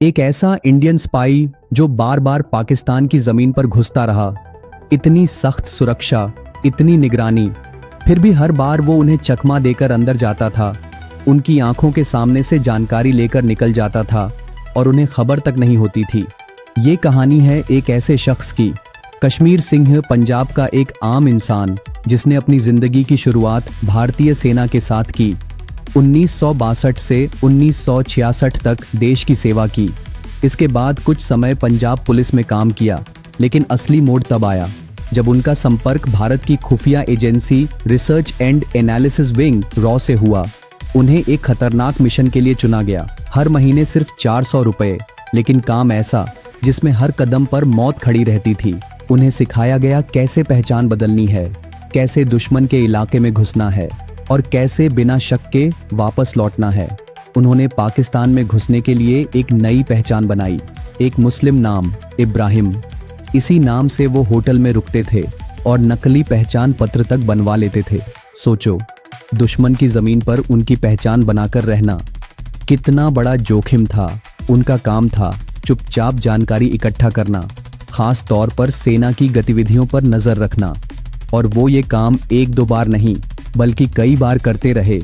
एक ऐसा Indian spy जो बार बार पाकिस्तान की जमीन पर घुसता रहा। इतनी सख्त सुरक्षा, इतनी निगरानी, फिर भी हर बार वो उन्हें चकमा देकर अंदर जाता था। उनकी आंखों के सामने से जानकारी लेकर निकल जाता था और उन्हें खबर तक नहीं होती थी। ये कहानी है एक ऐसे शख्स की, कश्मीर सिंह, पंजाब का एक आम इंसान जिसने अपनी जिंदगी की शुरुआत भारतीय सेना के साथ की। 1962 से 1966 तक देश की सेवा की। इसके बाद कुछ समय पंजाब पुलिस में काम किया, लेकिन असली मोड़ तब आया जब उनका संपर्क भारत की खुफिया agency research and analysis wing raw से हुआ। उन्हें एक खतरनाक मिशन के लिए चुना गया। हर महीने सिर्फ 400 रुपए, लेकिन काम ऐसा जिसमें हर कदम पर मौत खड़ी रहती थी। उन्हें सिखाया गया कैसे पहचान बदलनी है, कैसे दुश्मन के इलाके में घुसना है और कैसे बिना शक के वापस लौटना है। उन्होंने पाकिस्तान में घुसने के लिए एक नई पहचान बनाई, एक मुस्लिम नाम, इब्राहिम। इसी नाम से वो होटल में रुकते थे और नकली पहचान पत्र तक बनवा लेते थे। सोचो, दुश्मन की जमीन पर उनकी पहचान बनाकर रहना कितना बड़ा जोखिम था। उनका काम था चुपचाप जानकारी इकट्ठा करना, खास तौर पर सेना की गतिविधियों पर नजर रखना। और वो ये काम एक दो बार नहीं बल्कि कई बार करते रहे,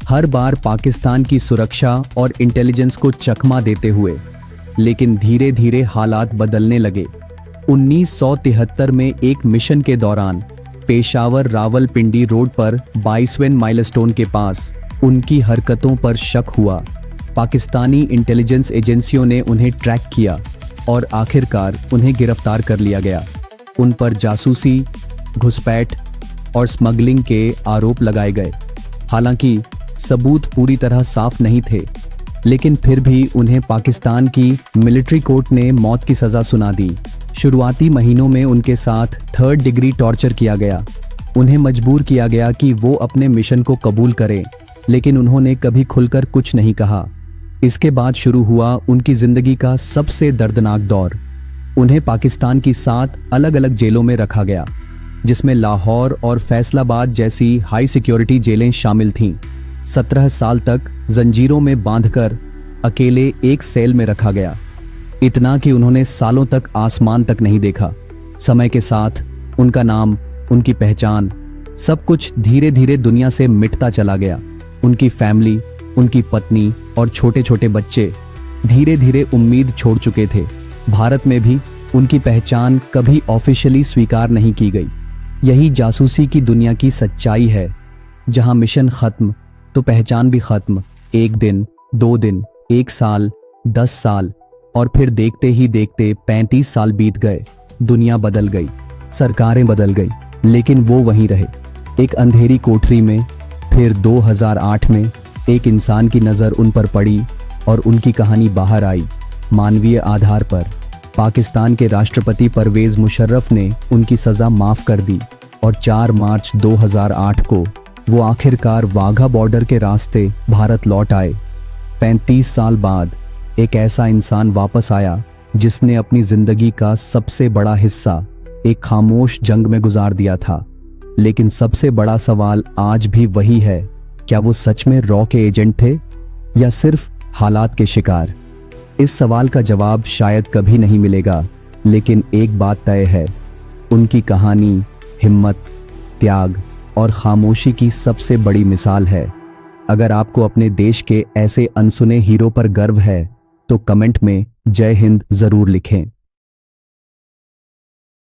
हर बार पाकिस्तान की सुरक्षा और इंटेलिजेंस को चकमा देते हुए। लेकिन धीरे धीरे हालात बदलने लगे। 1973 में एक मिशन के दौरान पेशावर रावलपिंडी रोड पर 22वें माइलस्टोन के पास उनकी हरकतों पर शक हुआ। पाकिस्तानी इंटेलिजेंस एजेंसियों ने उन्हें ट्रैक किया और आखिरकार उन्हें गिरफ्तार कर लिया गया। उन पर जासूसी, घुसपैठ और स्मगलिंग के आरोप लगाए गए। हालांकि सबूत पूरी तरह साफ नहीं थे, लेकिन फिर भी उन्हें पाकिस्तान की मिलिट्री कोर्ट ने मौत की सज़ा सुना दी। शुरुआती महीनों में उनके साथ 3rd डिग्री टॉर्चर किया गया। उन्हें मजबूर किया गया कि वो अपने मिशन को कबूल करें, लेकिन उन्होंने कभी खुलकर कुछ नहीं कहा। इसके बाद शुरू हुआ उनकी ज़िंदगी का सबसे दर्दनाक दौर। उन्हें पाकिस्तान की 7 अलग अलग जेलों में रखा गया, जिसमें लाहौर और फैसलाबाद जैसी हाई सिक्योरिटी जेलें शामिल थीं। 17 साल तक जंजीरों में बांधकर अकेले एक सेल में रखा गया, इतना कि उन्होंने सालों तक आसमान तक नहीं देखा। समय के साथ उनका नाम, उनकी पहचान, सब कुछ धीरे धीरे दुनिया से मिटता चला गया। उनकी फैमिली, उनकी पत्नी और छोटे छोटे बच्चे धीरे धीरे उम्मीद छोड़ चुके थे। भारत में भी उनकी पहचान कभी ऑफिशियली स्वीकार नहीं की गई। यही जासूसी की दुनिया की सच्चाई है, जहां मिशन खत्म तो पहचान भी खत्म। 1 दिन, 2 दिन, 1 साल, 10 साल और फिर देखते ही देखते 35 साल बीत गए। दुनिया बदल गई, सरकारें बदल गई, लेकिन वो वहीं रहे, एक अंधेरी कोठरी में। फिर 2008 में एक इंसान की नज़र उन पर पड़ी और उनकी कहानी बाहर आई। मानवीय आधार पर पाकिस्तान के राष्ट्रपति परवेज़ मुशर्रफ ने उनकी सज़ा माफ़ कर दी और 4 मार्च 2008 को वो आखिरकार वाघा बॉर्डर के रास्ते भारत लौट आए। 35 साल बाद एक ऐसा इंसान वापस आया जिसने अपनी ज़िंदगी का सबसे बड़ा हिस्सा एक खामोश जंग में गुजार दिया था। लेकिन सबसे बड़ा सवाल आज भी वही है, क्या वो सच में रॉ के एजेंट थे या सिर्फ हालात के शिकार? इस सवाल का जवाब शायद कभी नहीं मिलेगा, लेकिन एक बात तय है, उनकी कहानी हिम्मत, त्याग और खामोशी की सबसे बड़ी मिसाल है। अगर आपको अपने देश के ऐसे अनसुने हीरो पर गर्व है तो कमेंट में जय हिंद जरूर लिखें।